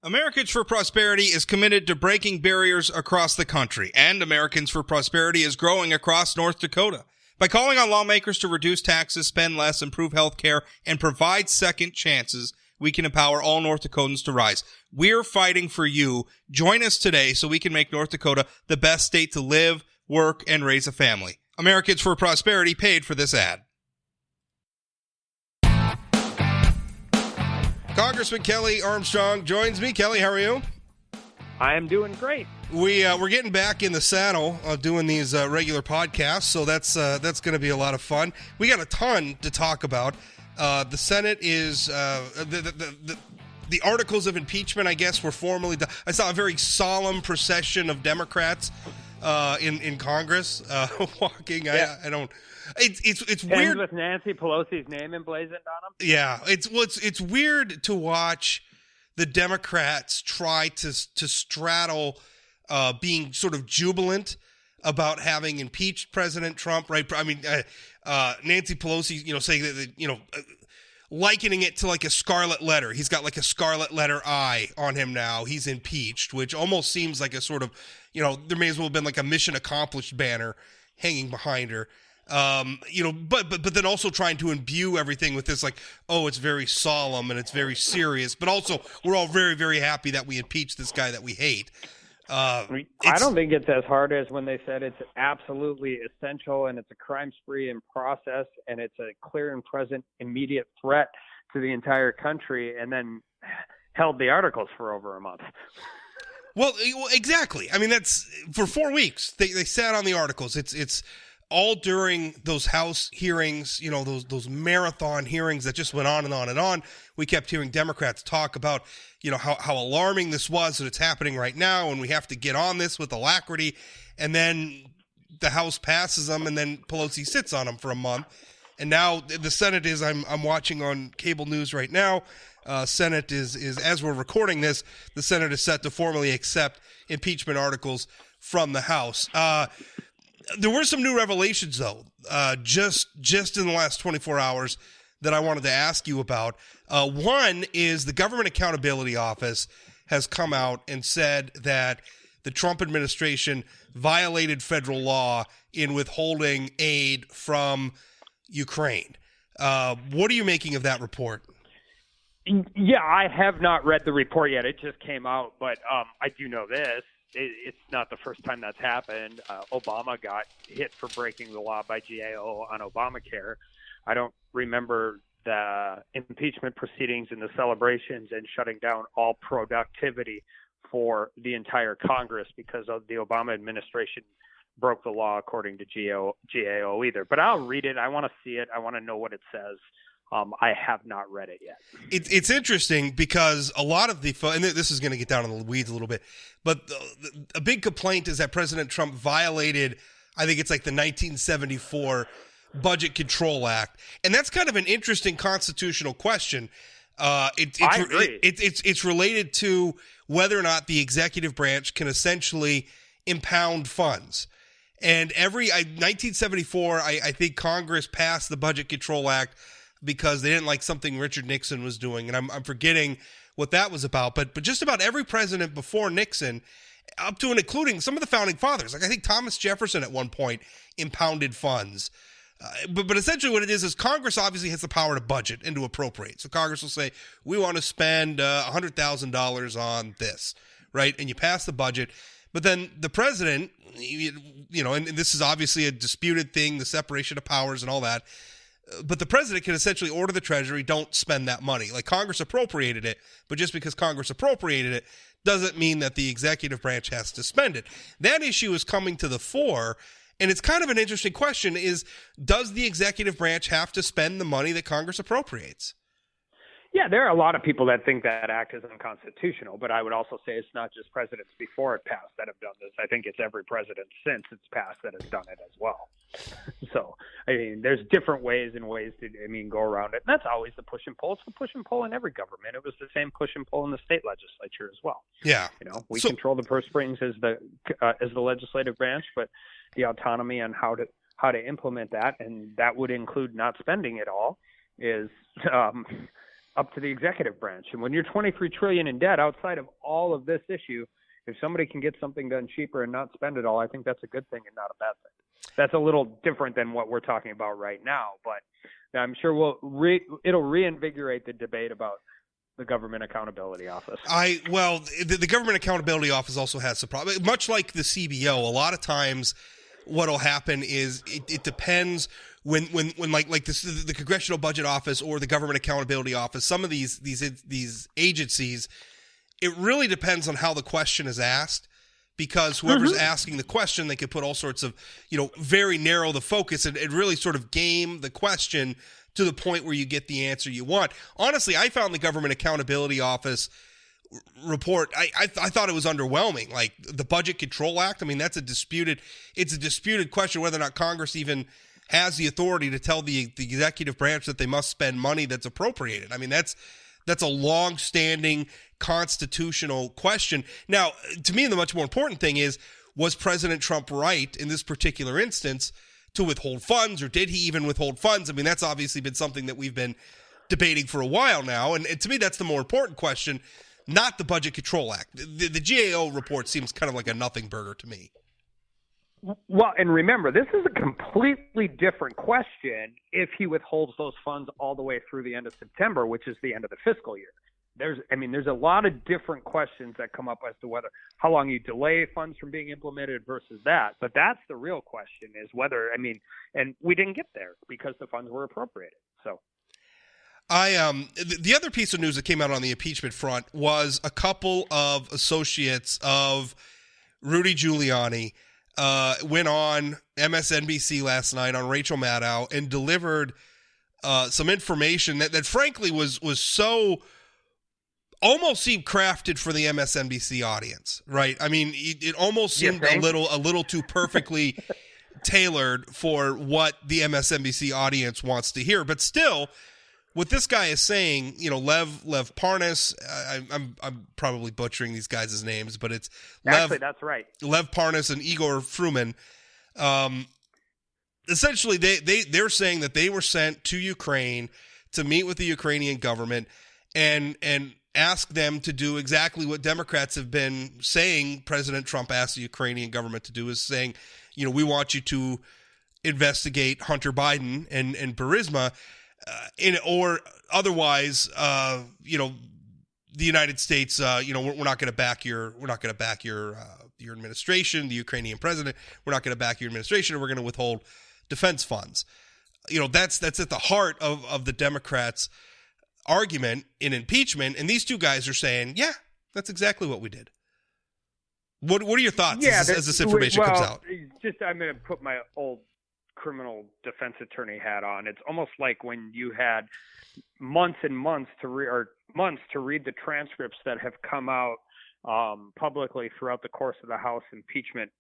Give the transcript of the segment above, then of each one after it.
Americans for Prosperity is committed to breaking barriers across the country, and Americans for Prosperity is growing across North Dakota. By calling on lawmakers to reduce taxes, spend less, improve health care, and provide second chances, we can empower all North Dakotans to rise. We're fighting for you. Join us today so we can make North Dakota the best state to live, work, and raise a family. Americans for Prosperity paid for this ad. Congressman Kelly Armstrong joins me. Kelly, how are you? I am doing great. We're getting back in the saddle doing these regular podcasts, so that's going to be a lot of fun. We got a ton to talk about. The Senate is the articles of impeachment, I guess, were formally done. I saw a very solemn procession of Democrats in Congress walking. Yeah. I don't. It's weird with Nancy Pelosi's name emblazoned on them. Yeah, it's weird to watch the Democrats try to straddle being sort of jubilant about having impeached President Trump, right? I mean, Nancy Pelosi, saying that, likening it to like a scarlet letter. He's got like a scarlet letter I on him now. He's impeached, which almost seems like a sort of, there may as well have been like a mission accomplished banner hanging behind her. But then also trying to imbue everything with this, like, oh, it's very solemn and it's very serious, but also we're all very, very happy that we impeached this guy that we hate. I don't think it's as hard as when they said it's absolutely essential and it's a crime spree in process and it's a clear and present immediate threat to the entire country, and then held the articles for over a month. Well, exactly. I mean, that's for 4 weeks. They sat on the articles. It's all during those House hearings, those marathon hearings that just went on and on and on. We kept hearing Democrats talk about, how alarming this was, that it's happening right now, and we have to get on this with alacrity. And then the House passes them, and then Pelosi sits on them for a month. And now the Senate is, I'm watching on cable news right now, Senate is as we're recording this, the Senate is set to formally accept impeachment articles from the House. There were some new revelations, though, just in the last 24 hours that I wanted to ask you about. One is the Government Accountability Office has come out and said that the Trump administration violated federal law in withholding aid from Ukraine. What are you making of that report? Yeah, I have not read the report yet. It just came out, but I do know this. It's not the first time that's happened. Obama got hit for breaking the law by GAO on Obamacare. I don't remember the impeachment proceedings and the celebrations and shutting down all productivity for the entire Congress because of the Obama administration broke the law according to GAO either. But I'll read it. I want to see it. I want to know what it says. I have not read it yet. It's interesting because a lot of and this is going to get down in the weeds a little bit, but a big complaint is that President Trump violated, I think it's like the 1974 Budget Control Act. And that's kind of an interesting constitutional question. I agree. It's related to whether or not the executive branch can essentially impound funds. And 1974, I think Congress passed the Budget Control Act because they didn't like something Richard Nixon was doing. And I'm forgetting what that was about. But just about every president before Nixon, up to and including some of the founding fathers, like I think Thomas Jefferson at one point impounded funds. But essentially what it is Congress obviously has the power to budget and to appropriate. So Congress will say, we want to spend $100,000 on this, right? And you pass the budget. But then the president, and this is obviously a disputed thing, the separation of powers and all that. But the president can essentially order the Treasury, don't spend that money. Like Congress appropriated it, but just because Congress appropriated it doesn't mean that the executive branch has to spend it. That issue is coming to the fore, and it's kind of an interesting question is, does the executive branch have to spend the money that Congress appropriates? Yeah, there are a lot of people that think that act is unconstitutional, but I would also say it's not just presidents before it passed that have done this. I think it's every president since it's passed that has done it as well. So, there's different ways to, go around it. And that's always the push and pull. It's the push and pull in every government. It was the same push and pull in the state legislature as well. Yeah. We control the purse strings as the legislative branch, but the autonomy on how to implement that, and that would include not spending it all, is up to the executive branch. And when you're 23 trillion in debt outside of all of this issue, if somebody can get something done cheaper and not spend it all, I think that's a good thing and not a bad thing. That's a little different than what we're talking about right now, but I'm sure it'll reinvigorate the debate about the Government Accountability Office. The Government Accountability Office also has some problem. Much like the CBO, a lot of times what'll happen is it depends when like this, the Congressional Budget Office or the Government Accountability Office, some of these agencies, it really depends on how the question is asked, because whoever's asking the question, they could put all sorts of, very narrow the focus and really sort of game the question to the point where you get the answer you want. Honestly, I found the Government Accountability Office report, I thought it was underwhelming. Like the Budget Control Act, that's a disputed question whether or not Congress even has the authority to tell the executive branch that they must spend money that's appropriated. That's a long-standing constitutional question. Now, to me, the much more important thing is, was President Trump right in this particular instance to withhold funds, or did he even withhold funds? That's obviously been something that we've been debating for a while now, and to me, that's the more important question, not the Budget Control Act. The GAO report seems kind of like a nothing burger to me. Well, and remember, this is a completely different question if he withholds those funds all the way through the end of September, which is the end of the fiscal year. There's a lot of different questions that come up as to how long you delay funds from being implemented versus that. But that's the real question, is whether, and we didn't get there because the funds were appropriated. So the other piece of news that came out on the impeachment front was a couple of associates of Rudy Giuliani went on MSNBC last night on Rachel Maddow and delivered some information that frankly was so almost seemed crafted for the MSNBC audience, right? It almost seemed a little too perfectly tailored for what the MSNBC audience wants to hear. But still, what this guy is saying, Lev Parnas, I'm probably butchering these guys' names, but it's actually that's right. Lev Parnas and Igor Fruman. Essentially, they're saying that they were sent to Ukraine to meet with the Ukrainian government and ask them to do exactly what Democrats have been saying President Trump asked the Ukrainian government to do, is saying, we want you to investigate Hunter Biden and Burisma, or otherwise, the United States, we're not going to back your administration, the Ukrainian president. We're not going to back your administration, and we're going to withhold defense funds. That's at the heart of the Democrats' argument in impeachment, and these two guys are saying, yeah, that's exactly what we did. What are your thoughts as this information comes out? I'm going to put my old criminal defense attorney hat on. It's almost like when you had months and months to read the transcripts that have come out publicly throughout the course of the House impeachment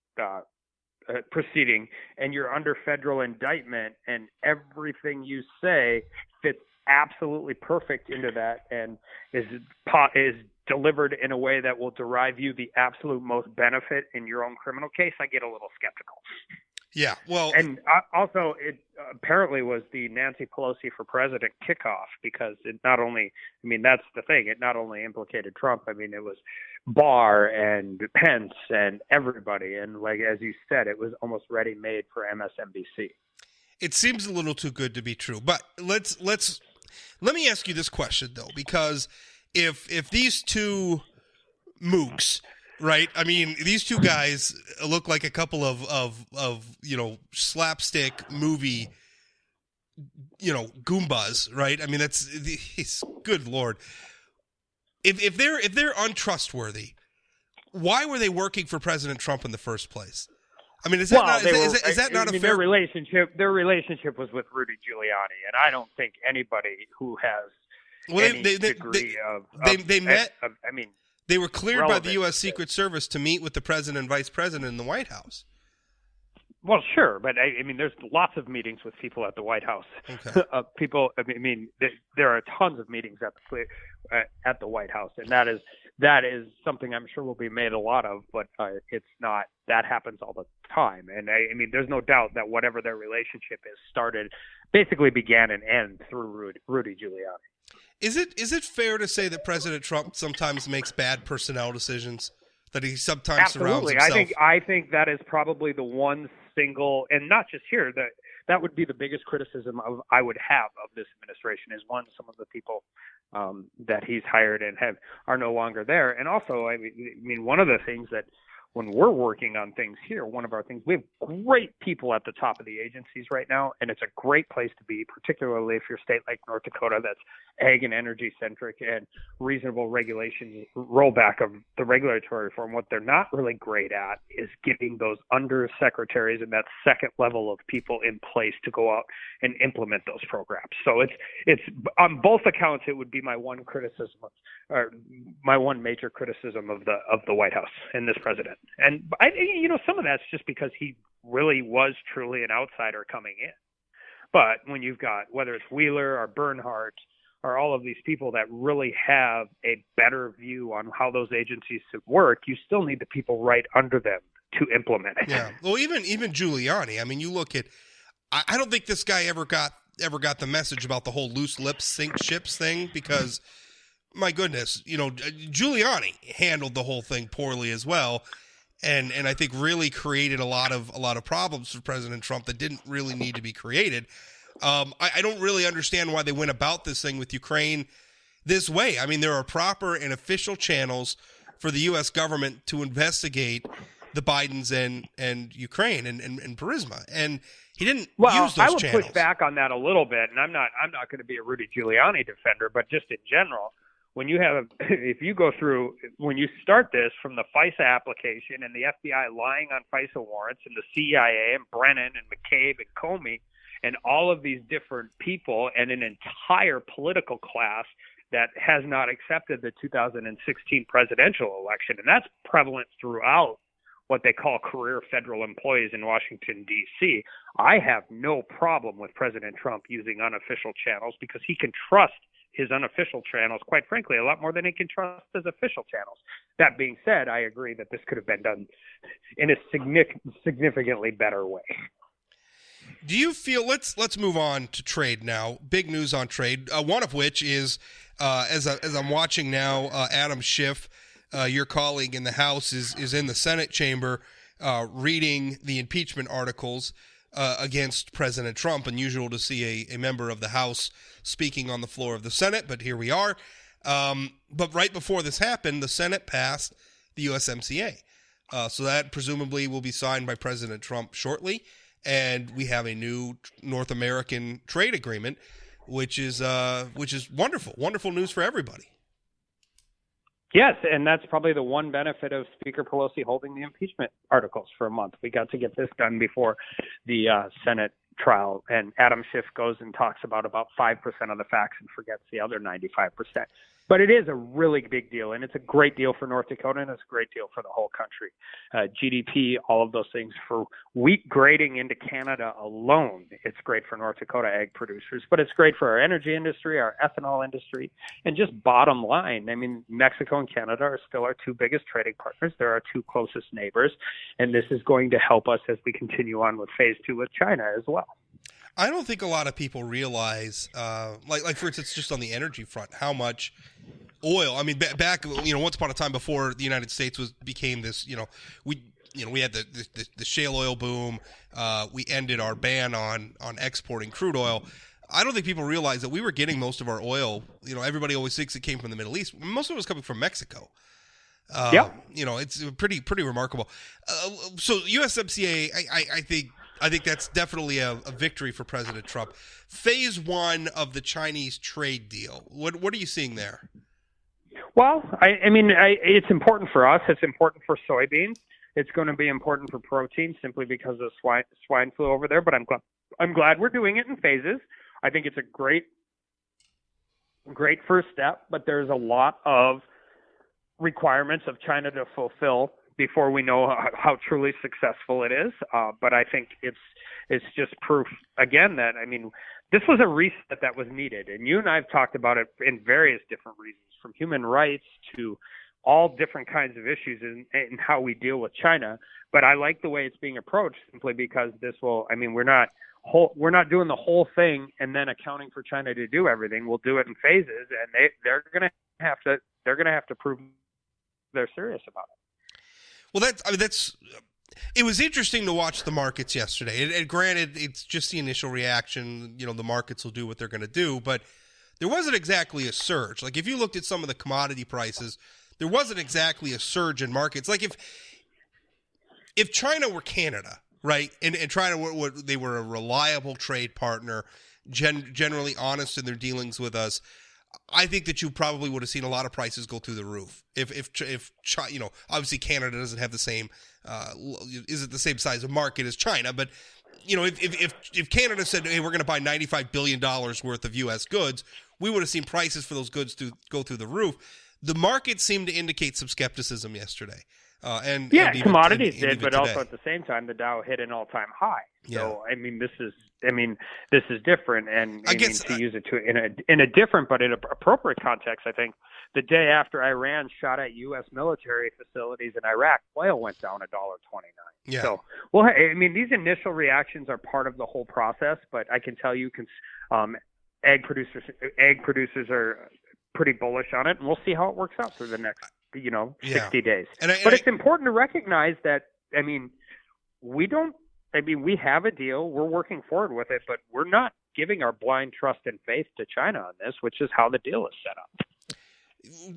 proceeding, and you're under federal indictment, and everything you say fits absolutely perfect into that and is delivered in a way that will derive you the absolute most benefit in your own criminal case. I get a little skeptical. Yeah, well, and also it apparently was the Nancy Pelosi for president kickoff, because it not only, that's the thing, it not only implicated Trump. It was Barr and Pence and everybody, and like as you said, it was almost ready made for MSNBC. It seems a little too good to be true, but let me ask you this question though, because if these two mooks, right? These two guys look like a couple of slapstick movie, Goombas, right? It's good Lord. If they're untrustworthy, why were they working for President Trump in the first place? Is that not a fair their relationship was with Rudy Giuliani, and I don't think anybody who has degree of they met. They were cleared by the U.S. Secret Service to meet with the president and vice president in the White House. Well, sure, but there's lots of meetings with people at the White House. Okay. There are tons of meetings at the White House, and that is something I'm sure will be made a lot of. But it's not that happens all the time, and there's no doubt that whatever their relationship is began and end through Rudy Giuliani. Is it fair to say that President Trump sometimes makes bad personnel decisions? That he sometimes surrounds Absolutely. himself. I think that is probably the one single, and not just here, that would be the biggest criticism I would have of this administration is some of the people that he's hired and are no longer there. And also, I mean, one of the things that when we're working on things here, one of our things, we have great people at the top of the agencies right now, and it's a great place to be, particularly if you're a state like North Dakota that's ag and energy centric and reasonable regulations, rollback of the regulatory reform. What they're not really great at is getting those undersecretaries and that second level of people in place to go out and implement those programs. So it's on both accounts, it would be my one criticism, or my one major criticism of the White House and this president. And some of that's just because he really was truly an outsider coming in. But when you've got, whether it's Wheeler or Bernhardt or all of these people that really have a better view on how those agencies should work, you still need the people right under them to implement it. Yeah. Well, even Giuliani. I mean, you look at. I don't think this guy ever got the message about the whole loose lips sink ships thing, because my goodness, Giuliani handled the whole thing poorly as well. And I think really created a lot of problems for President Trump that didn't really need to be created. I don't really understand why they went about this thing with Ukraine this way. I mean, there are proper and official channels for the U.S. government to investigate the Bidens and Ukraine and Burisma, and he didn't use those channels. I would push back on that a little bit, and I'm not going to be a Rudy Giuliani defender, but just in general. When you when you start this from the FISA application and the FBI lying on FISA warrants and the CIA and Brennan and McCabe and Comey and all of these different people and an entire political class that has not accepted the 2016 presidential election, and that's prevalent throughout what they call career federal employees in Washington, D.C. I have no problem with President Trump using unofficial channels because he can trust his unofficial channels, quite frankly, a lot more than he can trust his official channels. That being said, I agree that this could have been done in a significantly better way. Do you feel? Let's move on to trade now. Big news on trade. One of which is, as I'm watching now, Adam Schiff, your colleague in the House, is in the Senate chamber reading the impeachment articles against President Trump. Unusual to see a member of the House speaking on the floor of the Senate, but here we are. But right before this happened, the Senate passed the USMCA. So that presumably will be signed by President Trump shortly. And we have a new North American trade agreement, which is wonderful. Wonderful news for everybody. Yes, and that's probably the one benefit of Speaker Pelosi holding the impeachment articles for a month. We got to get this done before the Senate trial, and Adam Schiff goes and talks about 5% of the facts and forgets the other 95%. But it is a really big deal, and it's a great deal for North Dakota, and it's a great deal for the whole country. GDP, all of those things. For wheat grading into Canada alone, it's great for North Dakota ag producers, but it's great for our energy industry, our ethanol industry, and just bottom line. I mean, Mexico and Canada are still our two biggest trading partners. They're our two closest neighbors, and this is going to help us as we continue on with phase 2 with China as well. I don't think a lot of people realize, like for instance, just on the energy front, how much oil. I mean, back once upon a time before the United States became this, we had the shale oil boom. We ended our ban on exporting crude oil. I don't think people realize that we were getting most of our oil. Everybody always thinks it came from the Middle East. Most of it was coming from Mexico. It's pretty remarkable. So USMCA, I think that's definitely a victory for President Trump. Phase 1 of the Chinese trade deal. What are you seeing there? Well, it's important for us. It's important for soybeans. It's going to be important for protein simply because of swine flu over there. But I'm glad we're doing it in phases. I think it's a great first step. But there's a lot of requirements of China to fulfill before we know how truly successful it is. But I think it's just proof, again, that, this was a reset that was needed. And you and I have talked about it in various different reasons, from human rights to all different kinds of issues in how we deal with China. But I like the way it's being approached simply because this will, I mean, we're not doing the whole thing and then accounting for China to do everything. We'll do it in phases, and they're going to have to prove they're serious about it. Well, it was interesting to watch the markets yesterday. And granted, it's just the initial reaction. You know, the markets will do what they're going to do, but there wasn't exactly a surge. Like if you looked at some of the commodity prices, there wasn't exactly a surge in markets. Like if China were Canada, right, and China they were a reliable trade partner, generally honest in their dealings with us, I think that you probably would have seen a lot of prices go through the roof. If you know, obviously Canada doesn't have the same isn't the same size of market as China, but you know, if Canada said, hey, we're going to buy $95 billion worth of U.S. goods, we would have seen prices for those goods to go through the roof. The market seemed to indicate some skepticism yesterday. And commodities did, but today. Also at the same time, the Dow hit an all-time high. So I mean, this is different, and I guess to use it in a different but in an appropriate context. I think the day after Iran shot at U.S. military facilities in Iraq, oil went down $1.29. Yeah. So, well, I mean, these initial reactions are part of the whole process, but I can tell you, egg producers are pretty bullish on it, and we'll see how it works out through the next 60 days. But it's important to recognize that, I mean, we have a deal. We're working forward with it, but we're not giving our blind trust and faith to China on this, which is how the deal is set up.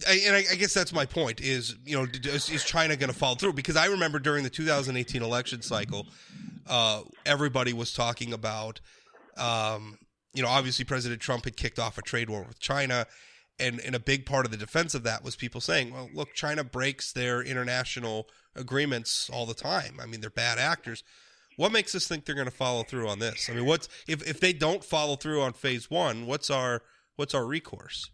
And I guess that's my point is, you know, is China going to follow through? Because I remember during the 2018 election cycle, everybody was talking about, you know, obviously President Trump had kicked off a trade war with China. And a big part of the defense of that was people saying, well, look, China breaks their international agreements all the time. I mean, they're bad actors. What makes us think they're going to follow through on this? I mean, if they don't follow through on phase one, what's our recourse?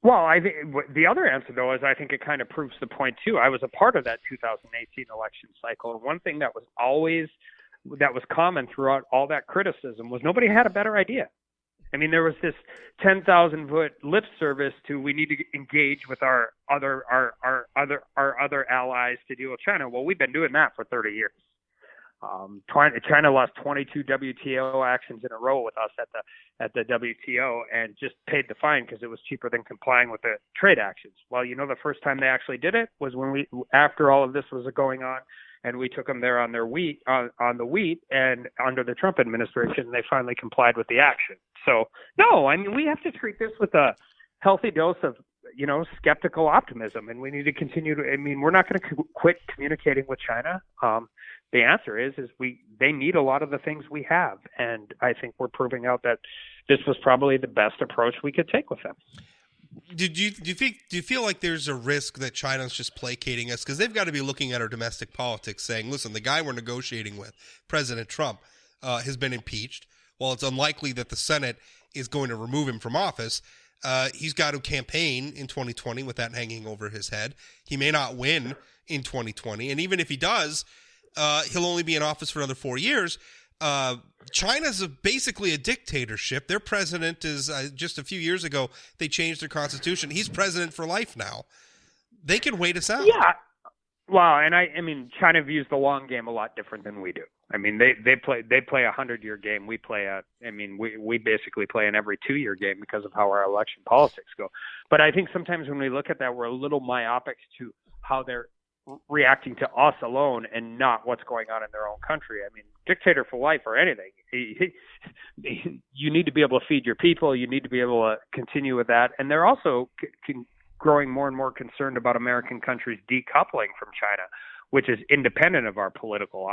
Well, I think the other answer, though, is I think it kind of proves the point, too. I was a part of that 2018 election cycle, and one thing that was common throughout all that criticism was nobody had a better idea. I mean, there was this 10,000-foot lip service to we need to engage with our other allies to deal with China. Well, we've been doing that for 30 years. China lost 22 WTO actions in a row with us at the WTO and just paid the fine because it was cheaper than complying with the trade actions. Well, you know, the first time they actually did it was after all of this was going on, and we took them there on their wheat, on the wheat, and under the Trump administration, they finally complied with the action. So, no, I mean, we have to treat this with a healthy dose of, you know, skeptical optimism, and we need to continue to. I mean, we're not going to quit communicating with China. The answer is they need a lot of the things we have, and I think we're proving out that this was probably the best approach we could take with them. Do you feel like there's a risk that China's just placating us? Because they've got to be looking at our domestic politics saying, listen, the guy we're negotiating with, President Trump, has been impeached. While it's unlikely that the Senate is going to remove him from office, he's got to campaign in 2020 with that hanging over his head. He may not win in 2020. And even if he does, he'll only be in office for another 4 years. China's basically a dictatorship. Their president is just a few years ago, they changed their constitution. He's president for life now. They can wait us out. Yeah. Well, and I mean, China views the long game a lot different than we do. I mean, they play a 100-year game. We basically play an every 2-year game because of how our election politics go. But I think sometimes when we look at that, we're a little myopic to how they're reacting to us alone and not what's going on in their own country. I mean, dictator for life or anything. You need to be able to feed your people. You need to be able to continue with that. And they're also growing more and more concerned about American countries decoupling from China, which is independent of our political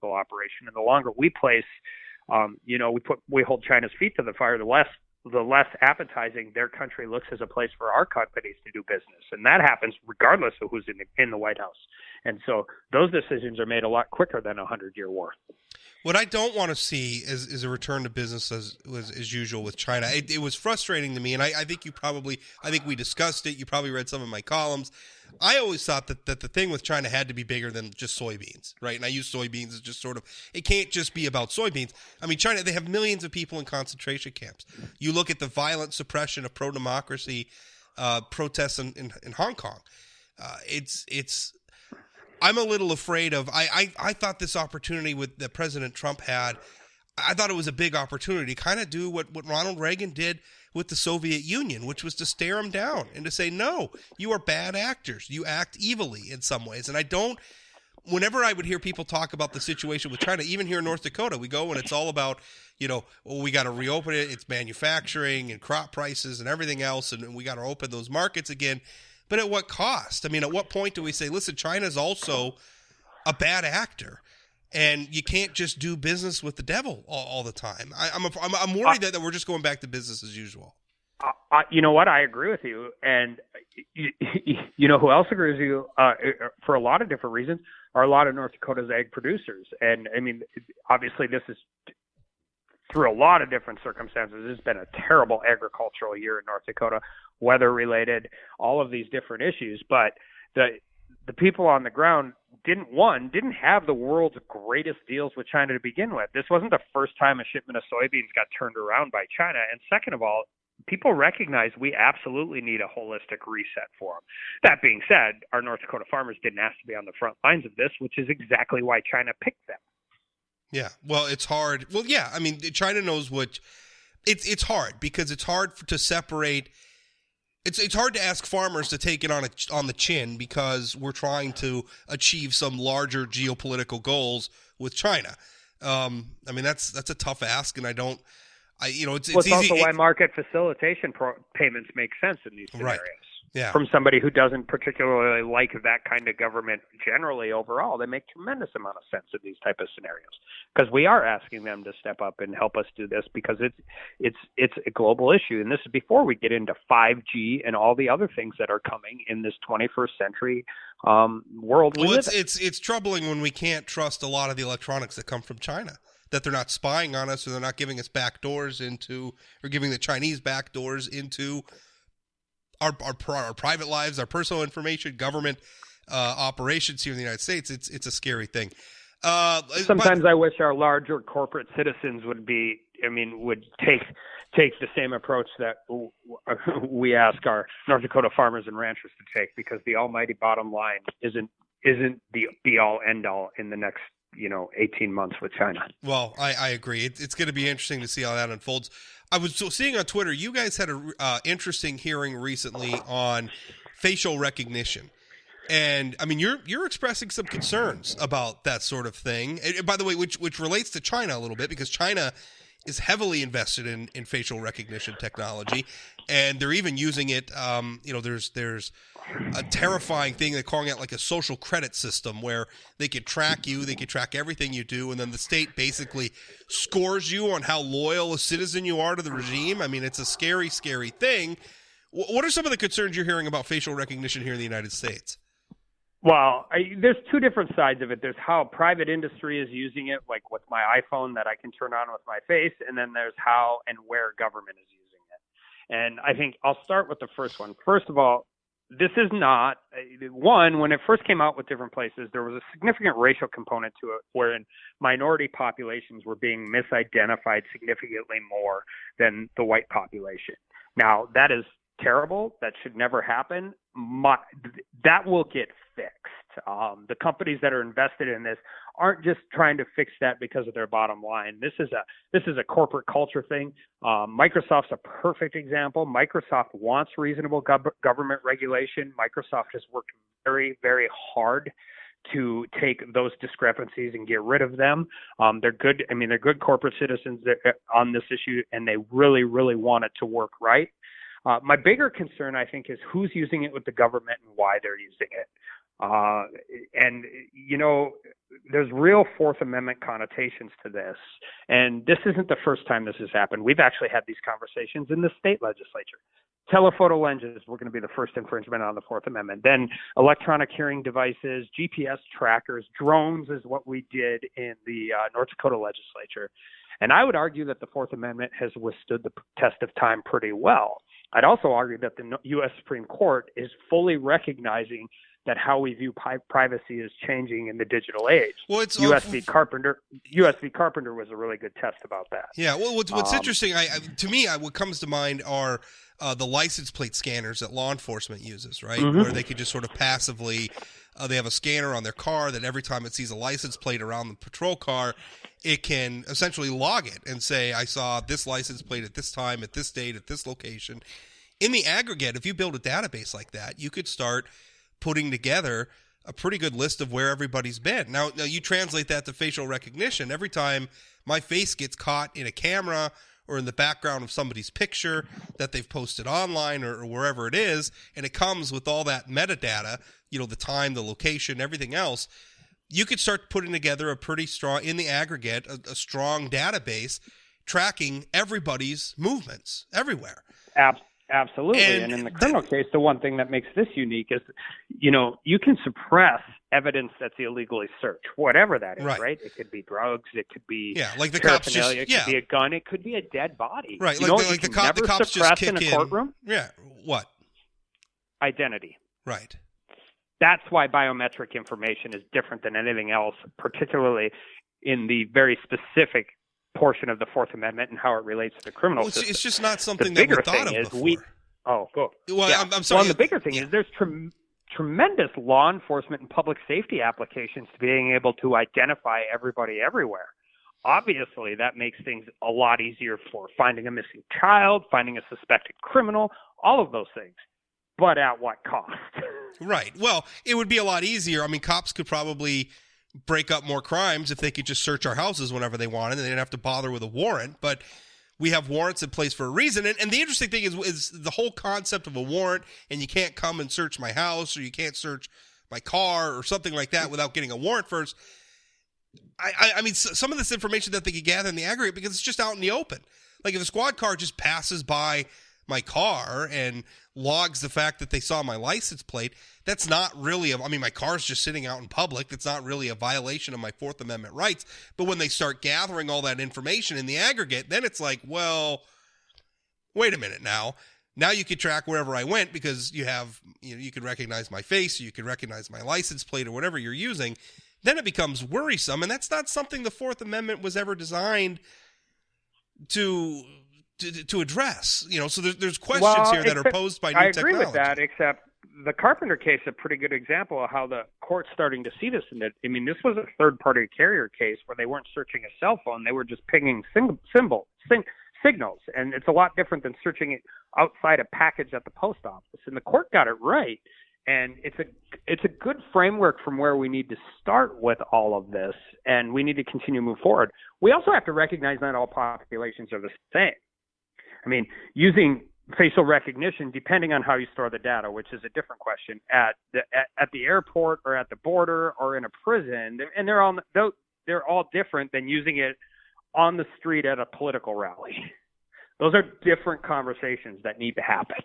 operation. And the longer we place, we hold China's feet to the fire, the less appetizing their country looks as a place for our companies to do business. And that happens regardless of who's in the White House. And so those decisions are made a lot quicker than a 100-year war. What I don't want to see is a return to business as usual with China. It was frustrating to me, and I think we discussed it. You probably read some of my columns. I always thought that the thing with China had to be bigger than just soybeans, right? And I use soybeans as just sort of, it can't just be about soybeans. I mean, China, they have millions of people in concentration camps. You look at the violent suppression of pro-democracy protests in Hong Kong. I'm a little afraid of. I thought this opportunity that President Trump had. I thought it was a big opportunity to kind of do what Ronald Reagan did with the Soviet Union, which was to stare them down and to say, no, you are bad actors. You act evilly in some ways. And whenever I would hear people talk about the situation with China, even here in North Dakota, we go and it's all about, we got to reopen it. It's manufacturing and crop prices and everything else. And we got to open those markets again. But at what cost? I mean, at what point do we say, listen, China's also a bad actor? And you can't just do business with the devil all the time. I'm worried that we're just going back to business as usual. You know what? I agree with you. And you know who else agrees with you for a lot of different reasons are a lot of North Dakota's ag producers. And, I mean, obviously this is through a lot of different circumstances. It's been a terrible agricultural year in North Dakota, weather-related, all of these different issues. But the people on the ground didn't have the world's greatest deals with China to begin with. This wasn't the first time a shipment of soybeans got turned around by China. And second of all, people recognize we absolutely need a holistic reset for them. That being said, our North Dakota farmers didn't ask to be on the front lines of this, which is exactly why China picked them. Yeah, well, it's hard. Well, yeah, I mean, China knows what it's hard because it's hard to separate. It's hard to ask farmers to take it on the chin because we're trying to achieve some larger geopolitical goals with China. I mean, that's a tough ask, and it's easy. Also why market facilitation payments make sense in these scenarios. Right. Yeah. From somebody who doesn't particularly like that kind of government generally overall, they make tremendous amount of sense in these type of scenarios because we are asking them to step up and help us do this because it's a global issue. And this is before we get into 5G and all the other things that are coming in this 21st century world we live in. It's troubling when we can't trust a lot of the electronics that come from China, that they're not spying on us or they're not giving us backdoors into, or giving the Chinese backdoors into our private lives, our personal information, government operations here in the United States. It's a scary thing. Sometimes I wish our larger corporate citizens would take the same approach that we ask our North Dakota farmers and ranchers to take, because the almighty bottom line isn't the be all end all in the next 18 months with China. Well, I agree. It's going to be interesting to see how that unfolds. I was seeing on Twitter, you guys had a interesting hearing recently on facial recognition. And I mean, you're expressing some concerns about that sort of thing. And by the way, which relates to China a little bit, because China is heavily invested in facial recognition technology, and they're even using it. There's a terrifying thing they're calling it like a social credit system, where they could track you, they could track everything you do, and then the state basically scores you on how loyal a citizen you are to the regime. I mean, it's a scary, scary thing. What are some of the concerns you're hearing about facial recognition here in the United States? Well, there's two different sides of it. There's how private industry is using it, like with my iPhone that I can turn on with my face, and then there's how and where government is using it. And I think I'll start with the first one. First of all, this is not one. When it first came out with different places, there was a significant racial component to it, wherein minority populations were being misidentified significantly more than the white population. Now, that is terrible. That should never happen. That will get fixed. The companies that are invested in this aren't just trying to fix that because of their bottom line. This is a corporate culture thing. Microsoft's a perfect example. Microsoft wants reasonable government regulation. Microsoft has worked very, very hard to take those discrepancies and get rid of them. They're good. I mean, they're good corporate citizens on this issue, and they really, really want it to work right. My bigger concern, I think, is who's using it with the government and why they're using it. And, there's real Fourth Amendment connotations to this. And this isn't the first time this has happened. We've actually had these conversations in the state legislature. Telephoto lenses were going to be the first infringement on the Fourth Amendment. Then electronic hearing devices, GPS trackers, drones is what we did in the North Dakota legislature. And I would argue that the Fourth Amendment has withstood the test of time pretty well. I'd also argue that the U.S. Supreme Court is fully recognizing that how we view privacy is changing in the digital age. Well, it's U.S. v. Carpenter was a really good test about that. Yeah. Well, what's interesting, to me, what comes to mind are the license plate scanners that law enforcement uses, right? Mm-hmm. Where they could just sort of passively, they have a scanner on their car that every time it sees a license plate around the patrol car, it can essentially log it and say, I saw this license plate at this time, at this date, at this location. In the aggregate, if you build a database like that, you could start putting together a pretty good list of where everybody's been. Now you translate that to facial recognition. Every time my face gets caught in a camera or in the background of somebody's picture that they've posted online or wherever it is, and it comes with all that metadata, the time, the location, everything else, you could start putting together a pretty strong, in the aggregate, a strong database tracking everybody's movements everywhere. Absolutely. And in the criminal case, the one thing that makes this unique is, you can suppress evidence that's illegally searched, whatever that is, right? It could be drugs. It could be like the cops just, it could be a gun. It could be a dead body. Right. Like the cops just kick in a courtroom. Yeah. What? Identity. Right. That's why biometric information is different than anything else, particularly in the very specific portion of the Fourth Amendment and how it relates to the criminal system. It's just not something that we thought of before. Go. Well, yeah. I'm sorry. Well, the bigger thing is there's tremendous law enforcement and public safety applications to being able to identify everybody everywhere. Obviously, that makes things a lot easier for finding a missing child, finding a suspected criminal, all of those things. But at what cost? Right. Well, it would be a lot easier. I mean, cops could probably break up more crimes if they could just search our houses whenever they wanted, and they didn't have to bother with a warrant. But we have warrants in place for a reason. And the interesting thing is the whole concept of a warrant, and you can't come and search my house, or you can't search my car or something like that without getting a warrant first. I mean, some of this information that they could gather in the aggregate, because it's just out in the open. Like if a squad car just passes by my car and logs the fact that they saw my license plate, that's not really my car's just sitting out in public. That's not really a violation of my Fourth Amendment rights. But when they start gathering all that information in the aggregate, then it's like, well, wait a minute now. Now you could track wherever I went because you have, you could recognize my face, or you could recognize my license plate or whatever you're using. Then it becomes worrisome, and that's not something the Fourth Amendment was ever designed to address. So there's questions here that are posed by new technology. I agree with that, except the Carpenter case is a pretty good example of how the court's starting to see this. This was a third-party carrier case where they weren't searching a cell phone; they were just pinging signals, and it's a lot different than searching it outside a package at the post office. And the court got it right. And it's a good framework from where we need to start with all of this, and we need to continue to move forward. We also have to recognize not all populations are the same. Using facial recognition, depending on how you store the data, which is a different question, at the airport or at the border or in a prison, and they're all different than using it on the street at a political rally. Those are different conversations that need to happen.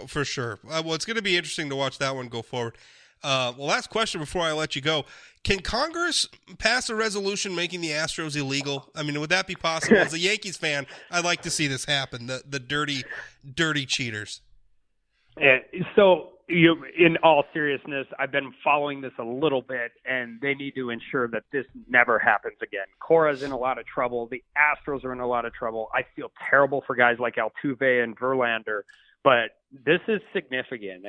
For sure. Well, it's going to be interesting to watch that one go forward. Last question before I let you go. Can Congress pass a resolution making the Astros illegal? Would that be possible? As a Yankees fan, I'd like to see this happen, the dirty, dirty cheaters. In all seriousness, I've been following this a little bit, and they need to ensure that this never happens again. Cora's in a lot of trouble. The Astros are in a lot of trouble. I feel terrible for guys like Altuve and Verlander, but this is significant.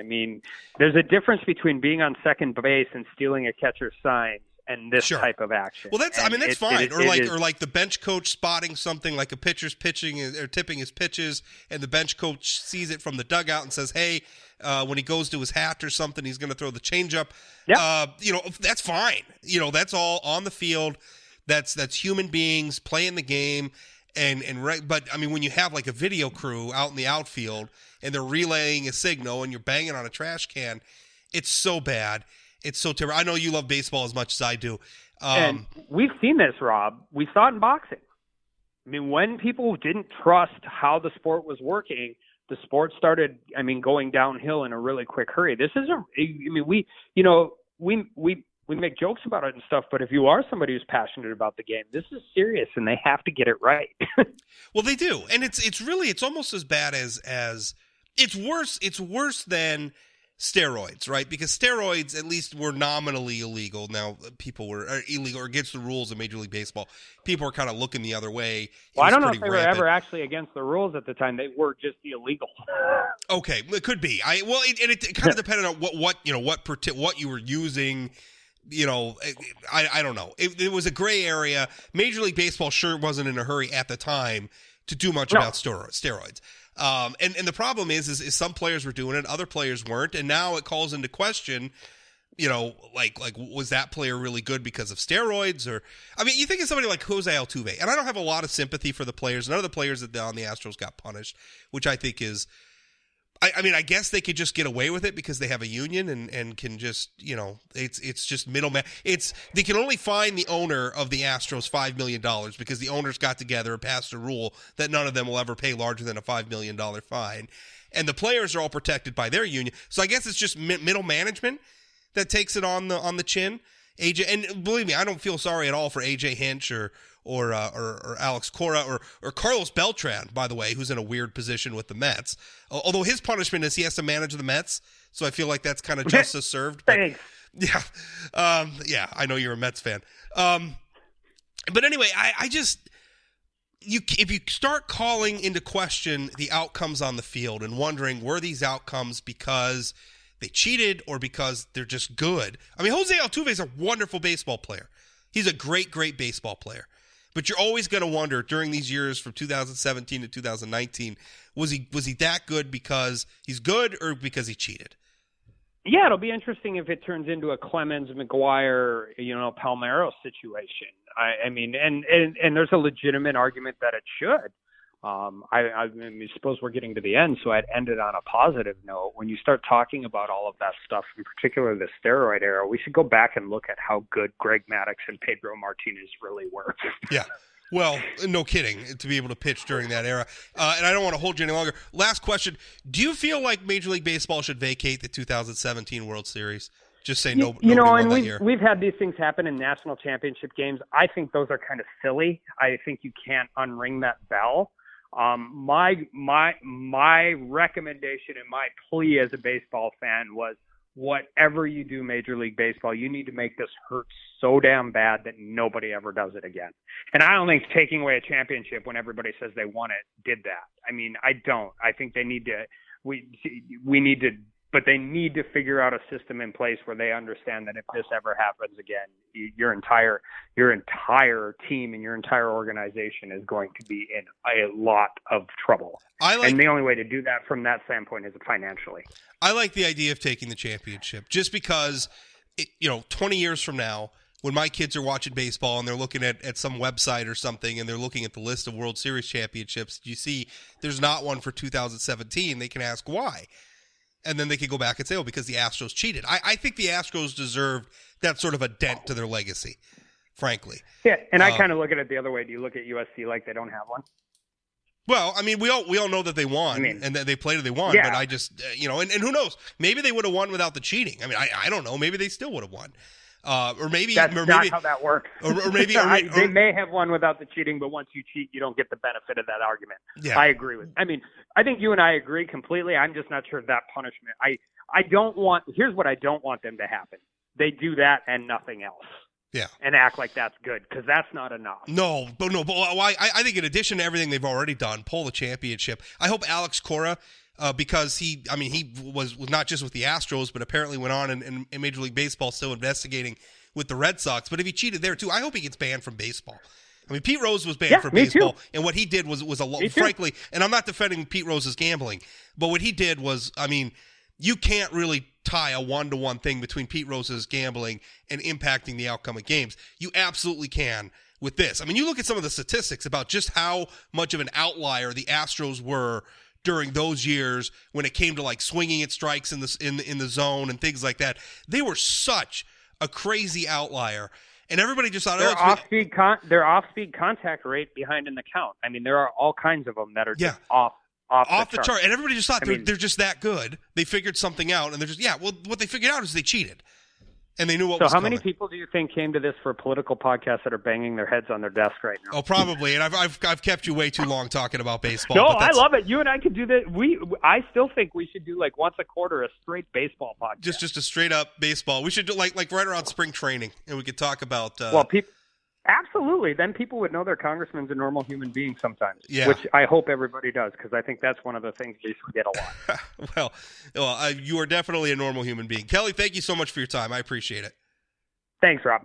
There's a difference between being on second base and stealing a catcher's sign and this type of action. Well, that's fine. Or like the bench coach spotting something like a pitcher's pitching or tipping his pitches, and the bench coach sees it from the dugout and says, "Hey, when he goes to his hat or something, he's going to throw the changeup." Yep. That's fine. That's all on the field. That's human beings playing the game, but when you have like a video crew out in the outfield and they're relaying a signal and you're banging on a trash can, it's so bad. It's so terrible. I know you love baseball as much as I do. And we've seen this, Rob. We saw it in boxing. When people didn't trust how the sport was working, the sport started, going downhill in a really quick hurry. This isn't, we make jokes about it and stuff, but if you are somebody who's passionate about the game, this is serious, and they have to get it right. Well, they do. And it's almost as bad as it's worse than steroids, right? Because steroids at least were nominally illegal. Now people were illegal or against the rules of Major League Baseball. People were kind of looking the other way. Well, I don't know if they were ever actually against the rules at the time. They were just illegal. Okay, it could be. It kind of depended on what you were using. I don't know. It was a gray area. Major League Baseball sure wasn't in a hurry at the time to do much about steroids. And the problem is some players were doing it, other players weren't, and now it calls into question, like was that player really good because of steroids? Or I mean, you think of somebody like Jose Altuve, and I don't have a lot of sympathy for the players. None of the players that on the Astros got punished, which I think is, I guess they could just get away with it because they have a union and can just, it's just middleman. They can only fine the owner of the Astros $5 million because the owners got together and passed a rule that none of them will ever pay larger than a $5 million fine. And the players are all protected by their union. So I guess it's just middle management that takes it on the chin. AJ, and believe me, I don't feel sorry at all for AJ Hinch or Alex Cora or Carlos Beltran, by the way, who's in a weird position with the Mets. Although his punishment is he has to manage the Mets, so I feel like that's kind of justice served. But, Thanks. Yeah, I know you're a Mets fan. But anyway, I just if you start calling into question the outcomes on the field and wondering were these outcomes because they cheated or because they're just good. I mean, Jose Altuve is a wonderful baseball player. He's a great, great baseball player. But you're always going to wonder during these years from 2017 to 2019, was he that good because he's good or because he cheated? Yeah, it'll be interesting if it turns into a Clemens, McGuire, Palmeiro situation. I mean, and there's a legitimate argument that it should. I suppose we're getting to the end, so I'd end it on a positive note. When you start talking about all of that stuff, in particular the steroid era, we should go back and look at how good Greg Maddux and Pedro Martinez really were. Yeah. Well, no kidding, to be able to pitch during that era. And I don't want to hold you any longer. Last question. Do you feel like Major League Baseball should vacate the 2017 World Series? Just say no. We've had these things happen in national championship games. I think those are kind of silly. I think you can't unring that bell. My recommendation and my plea as a baseball fan was, whatever you do, Major League Baseball, you need to make this hurt so damn bad that nobody ever does it again. And I don't think taking away a championship when everybody says they won it did that. I mean, I don't. I think they need to. But they need to figure out a system in place where they understand that if this ever happens again, your entire team and your entire organization is going to be in a lot of trouble. And the only way to do that from that standpoint is financially. I like the idea of taking the championship just because, 20 years from now, when my kids are watching baseball and they're looking at some website or something and they're looking at the list of World Series championships, you see there's not one for 2017, they can ask why. And then they could go back and say, because the Astros cheated. I think the Astros deserved that sort of a dent to their legacy, frankly. Yeah, and I kind of look at it the other way. Do you look at USC like they don't have one? Well, I mean, we all know that they won and that they played and they won. Yeah. But I just, and who knows? Maybe they would have won without the cheating. I mean, I don't know. Maybe they still would have won. Or maybe that's not how that works. Or maybe they may have won without the cheating, but once you cheat, you don't get the benefit of that argument. Yeah. I agree with. I mean, I think you and I agree completely. I'm just not sure of that punishment. I don't want. Here's what I don't want them to happen. They do that and nothing else. Yeah. And act like that's good, because that's not enough. No, but I think in addition to everything they've already done, pull the championship. I hope Alex Cora. Because he was not just with the Astros, but apparently went on in Major League Baseball, still investigating with the Red Sox. But if he cheated there too, I hope he gets banned from baseball. I mean, Pete Rose was banned from baseball, and what he did was a lot. Frankly, and I'm not defending Pete Rose's gambling, but what he did was, I mean, you can't really tie a 1-to-1 thing between Pete Rose's gambling and impacting the outcome of games. You absolutely can with this. I mean, you look at some of the statistics about just how much of an outlier the Astros were during those years when it came to like swinging at strikes in the zone and things like that. They were such a crazy outlier, and everybody just thought their off-speed contact rate behind in the count. I mean, there are all kinds of them that are just off the chart, and everybody just thought they're just that good. They figured something out, and they're just what they figured out is they cheated. And they knew what so was how coming. many people do you think came to this for political podcasts that are banging their heads on their desk right now? Oh, probably. And I've kept you way too long talking about baseball. No, but I love it. You and I could do that. I still think we should do like once a quarter a straight baseball podcast. Just a straight up baseball. We should do like right around spring training, and we could talk about. Absolutely. Then people would know their congressman's a normal human being sometimes, Yeah. which I hope everybody does, because I think that's one of the things we forget a lot. well, you are definitely a normal human being. Kelly, thank you so much for your time. I appreciate it. Thanks, Rob.